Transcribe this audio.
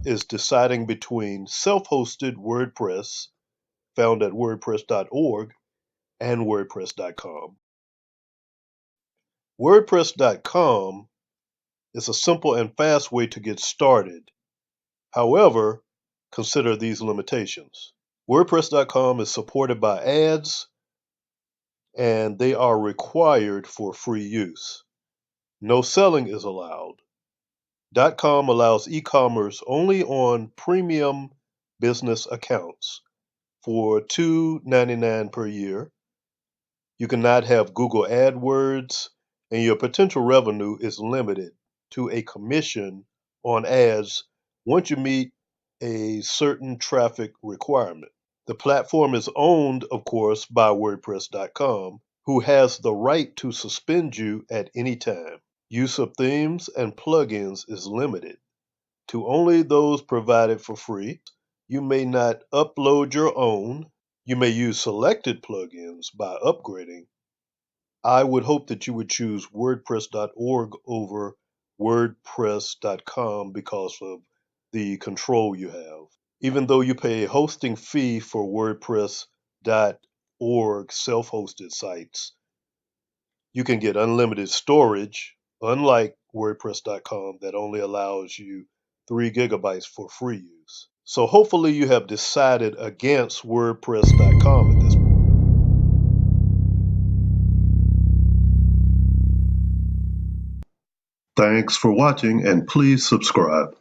is deciding between self-hosted WordPress, found at wordpress.org, and WordPress.com. WordPress.com is a simple and fast way to get started. However, consider these limitations. WordPress.com is supported by ads, and they are required for free use. No selling is allowed. .com allows e-commerce only on premium business accounts for $2.99 per year. You cannot have Google AdWords, and your potential revenue is limited to a commission on ads once you meet a certain traffic requirement. The platform is owned, of course, by WordPress.com, who has the right to suspend you at any time. Use of themes and plugins is limited to only those provided for free. You may not upload your own. You may use selected plugins by upgrading. I would hope that you would choose WordPress.org over WordPress.com because of the control you have. Even though you pay a hosting fee for WordPress.org self-hosted sites, you can get unlimited storage, unlike WordPress.com that only allows you 3 gigabytes for free use. So hopefully you have decided against WordPress.com at this point. Thanks for watching, and please subscribe.